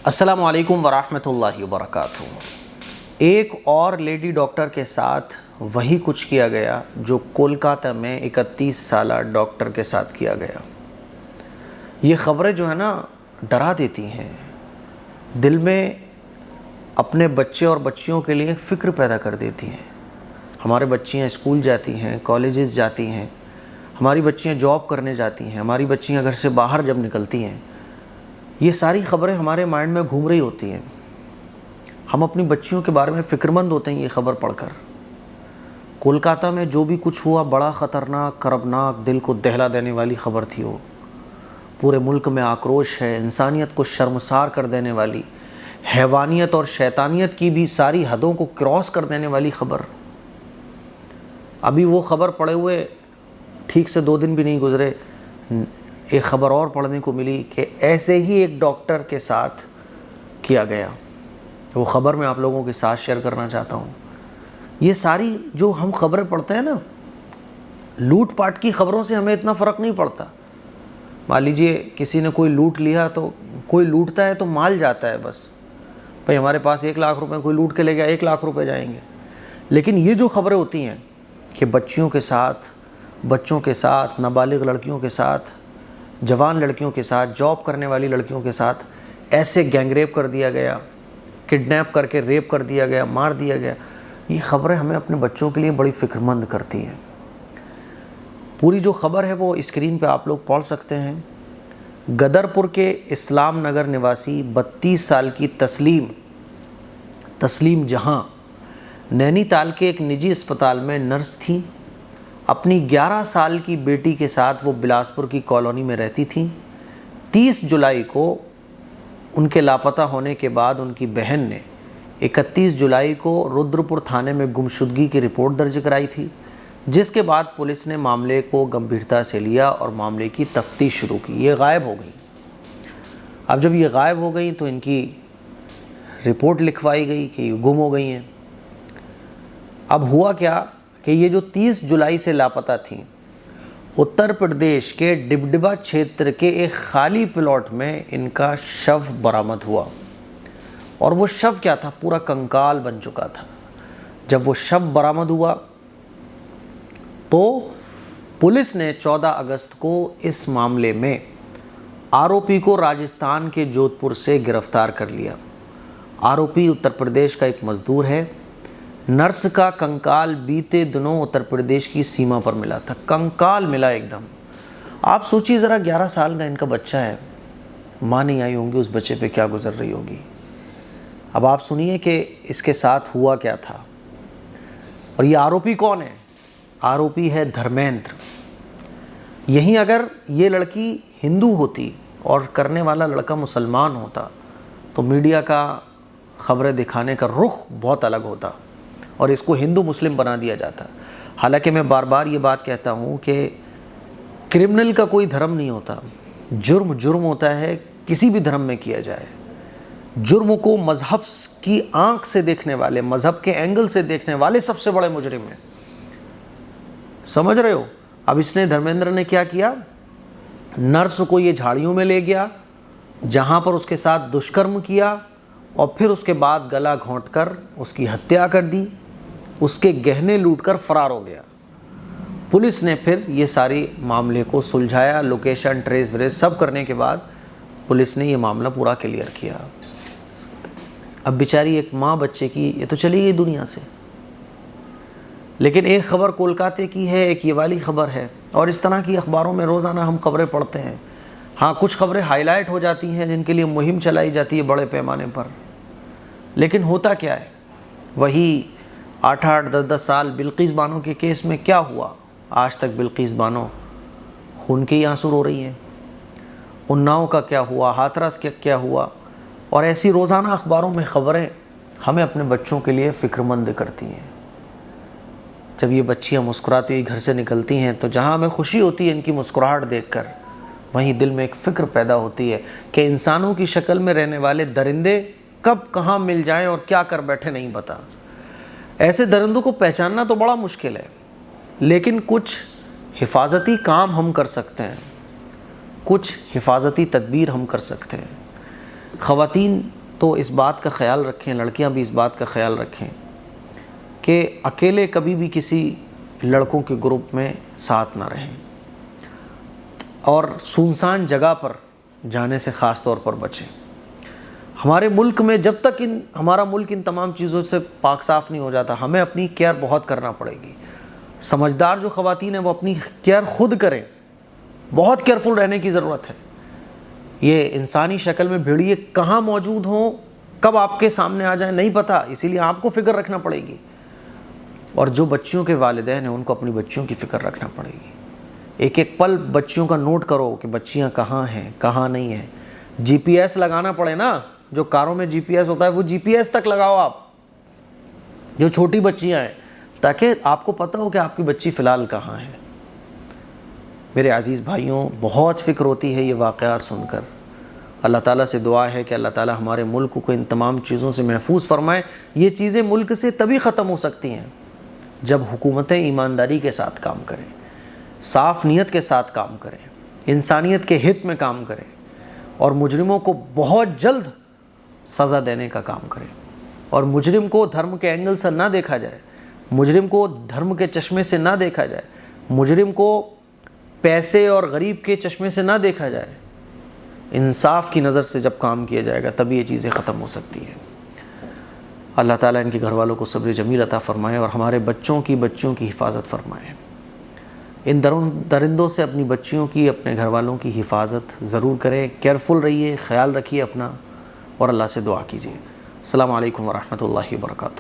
अस्सलामु अलैकुम वरहमतुल्लाहि वबरकातुहू। एक और लेडी डॉक्टर के साथ वही कुछ किया गया जो कोलकाता में 31 साल डॉक्टर के साथ किया गया। ये ख़बरें जो है ना डरा देती हैं, दिल में अपने बच्चे और बच्चियों के लिए फ़िक्र पैदा कर देती हैं। हमारे बच्चियाँ स्कूल जाती हैं, कॉलेजेस जाती हैं, हमारी बच्चियाँ जॉब करने जाती हैं, हमारी बच्चियाँ घर से बाहर जब निकलती हैं, ये सारी ख़बरें हमारे माइंड में घूम रही होती हैं। हम अपनी बच्चियों के बारे में फ़िक्रमंद होते हैं ये ख़बर पढ़कर। कोलकाता में जो भी कुछ हुआ बड़ा ख़तरनाक, करबनाक, दिल को दहला देने वाली ख़बर थी वो। पूरे मुल्क में आक्रोश है, इंसानियत को शर्मसार कर देने वाली, हैवानियत और शैतानियत की भी सारी हदों को क्रॉस कर देने वाली ख़बर। अभी वो ख़बर पढ़े हुए ठीक से 2 दिन भी नहीं गुज़रे, एक ख़बर और पढ़ने को मिली कि ऐसे ही एक डॉक्टर के साथ किया गया। वो ख़बर मैं आप लोगों के साथ शेयर करना चाहता हूँ। ये सारी जो हम ख़बरें पढ़ते हैं ना, लूट पाट की ख़बरों से हमें इतना फ़र्क नहीं पड़ता। मान लीजिए किसी ने कोई लूट लिया, तो कोई लूटता है तो माल जाता है बस, भाई हमारे पास 1 लाख रुपए, कोई लूट के ले गया 1 लाख रुपए जाएंगे। लेकिन ये जो ख़बरें होती हैं कि बच्चियों के साथ, बच्चों के साथ, नाबालिग लड़कियों के साथ, जवान लड़कियों के साथ, जॉब करने वाली लड़कियों के साथ ऐसे गैंगरेप कर दिया गया, किडनैप करके रेप कर दिया गया, मार दिया गया, ये ख़बरें हमें अपने बच्चों के लिए बड़ी फ़िक्रमंद करती हैं। पूरी जो ख़बर है वो स्क्रीन पे आप लोग पढ़ सकते हैं। गदरपुर के इस्लाम नगर निवासी 32 साल की तस्लीम जहां नैनीताल के एक निजी अस्पताल में नर्स थी। अपनी 11 साल की बेटी के साथ वो बिलासपुर की कॉलोनी में रहती थी। 30 जुलाई को उनके लापता होने के बाद उनकी बहन ने 31 जुलाई को रुद्रपुर थाने में गुमशुदगी की रिपोर्ट दर्ज कराई थी, जिसके बाद पुलिस ने मामले को गंभीरता से लिया और मामले की तफ्तीश शुरू की। ये गायब हो गई। अब जब ये गायब हो गई तो इनकी रिपोर्ट लिखवाई गई कि ये गुम हो गई हैं। अब हुआ क्या कि ये जो 30 जुलाई से लापता थीं, उत्तर प्रदेश के डिबडिबा क्षेत्र के एक खाली प्लॉट में इनका शव बरामद हुआ। और वो शव क्या था, पूरा कंकाल बन चुका था। जब वो शव बरामद हुआ तो पुलिस ने 14 अगस्त को इस मामले में आरोपी को राजस्थान के जोधपुर से गिरफ्तार कर लिया। आरोपी उत्तर प्रदेश का एक मजदूर है। नर्स का कंकाल बीते दिनों उत्तर प्रदेश की सीमा पर मिला था। कंकाल मिला एकदम। आप सोचिए ज़रा, 11 साल का इनका बच्चा है, माँ नहीं आई होंगी, उस बच्चे पे क्या गुजर रही होगी। अब आप सुनिए कि इसके साथ हुआ क्या था। और ये आरोपी कौन है? आरोपी है धर्मेंद्र। यहीं अगर ये लड़की हिंदू होती और करने वाला लड़का मुसलमान होता तो मीडिया का ख़बरें दिखाने का रुख बहुत अलग होता और इसको हिंदू मुस्लिम बना दिया जाता। हालांकि मैं बार बार ये बात कहता हूँ कि क्रिमिनल का कोई धर्म नहीं होता। जुर्म होता है किसी भी धर्म में किया जाए। जुर्म को मज़हब की आंख से देखने वाले, मज़हब के एंगल से देखने वाले सबसे बड़े मुजरिम हैं। समझ रहे हो? अब इसने, धर्मेंद्र ने क्या किया, नर्स को ये झाड़ियों में ले गया जहाँ पर उसके साथ दुष्कर्म किया और फिर उसके बाद गला घोंटकर उसकी हत्या कर दी, उसके गहने लूटकर फरार हो गया। पुलिस ने फिर ये सारी मामले को सुलझाया, लोकेशन ट्रेस व्रेस सब करने के बाद पुलिस ने ये मामला पूरा क्लियर किया। अब बेचारी एक माँ बच्चे की, ये तो चली गई दुनिया से। लेकिन एक ख़बर कोलकाता की है, एक ये वाली ख़बर है। और इस तरह की अखबारों में रोज़ाना हम ख़बरें पढ़ते हैं। हाँ, कुछ ख़बरें हाईलाइट हो जाती हैं जिनके लिए मुहिम चलाई जाती है बड़े पैमाने पर। लेकिन होता क्या है, वही 8-8, 10-10 साल बिल्किस बानो के केस में क्या हुआ, आज तक बिल्किस बानो खून के ही आंसू रो रही हैं। उन्नाव का क्या हुआ, हाथरस का क्या हुआ। और ऐसी रोज़ाना अखबारों में ख़बरें हमें अपने बच्चों के लिए फ़िक्रमंद करती हैं। जब ये बच्चियाँ मुस्कुराती हुई घर से निकलती हैं तो जहाँ हमें खुशी होती है इनकी मुस्कुराहट देखकर, वहीं दिल में एक फ़िक्र पैदा होती है कि इंसानों की शक्ल में रहने वाले दरिंदे कब कहाँ मिल जाएं और क्या कर बैठे नहीं पता। ऐसे दरिंदों को पहचानना तो बड़ा मुश्किल है, लेकिन कुछ हिफाजती काम हम कर सकते हैं, कुछ हिफाजती तदबीर हम कर सकते हैं। ख़वातीन तो इस बात का ख्याल रखें, लड़कियां भी इस बात का ख्याल रखें कि अकेले कभी भी किसी लड़कों के ग्रुप में साथ ना रहें और सुनसान जगह पर जाने से ख़ास तौर पर बचें। हमारे मुल्क में जब तक हमारा मुल्क इन तमाम चीज़ों से पाक साफ़ नहीं हो जाता, हमें अपनी केयर बहुत करना पड़ेगी। समझदार जो ख़वातीन हैं वो अपनी केयर खुद करें, बहुत केयरफुल रहने की ज़रूरत है। ये इंसानी शक्ल में भेड़िए कहाँ मौजूद हों, कब आपके सामने आ जाए नहीं पता, इसीलिए आपको फ़िक्र रखना पड़ेगी। और जो बच्चियों के वालिदैन हैं उनको अपनी बच्चियों की फ़िक्र रखना पड़ेगी। एक एक पल बच्चियों का नोट करो कि बच्चियां कहाँ हैं, कहाँ नहीं हैं। GPS लगाना पड़े ना, जो कारों में GPS होता है वो GPS तक लगाओ आप, जो छोटी बच्चियां हैं, ताकि आपको पता हो कि आपकी बच्ची फ़िलहाल कहाँ है। मेरे अज़ीज़ भाइयों, बहुत फ़िक्र होती है ये वाक़यात सुनकर। अल्लाह ताला से दुआ है कि अल्लाह ताला हमारे मुल्क को इन तमाम चीज़ों से महफूज फ़रमाए। ये चीज़ें मुल्क से तभी ख़त्म हो सकती हैं जब हुकूमतें ईमानदारी के साथ काम करें, साफ़ नीयत के साथ काम करें, इंसानियत के हित में काम करें और मुजरिमों को बहुत जल्द सज़ा देने का काम करें। और मुजरिम को धर्म के एंगल से ना देखा जाए, मुजरिम को धर्म के चश्मे से ना देखा जाए, मुजरिम को पैसे और गरीब के चश्मे से ना देखा जाए। इंसाफ की नज़र से जब काम किया जाएगा तभी ये चीज़ें ख़त्म हो सकती हैं। अल्लाह ताला इनके घर वालों को सब्र जमील अता फ़रमाए और हमारे बच्चों की हिफाजत फ़रमाए। इन दरिंदों से अपनी बच्चियों की, अपने घर वालों की हिफाजत ज़रूर करें। केयरफुल रहिए, ख्याल रखिए अपना और अल्लाह से दुआ कीजिए। अस्सलामु अलैकुम व रहमतुल्लाहि व बरकातुहू।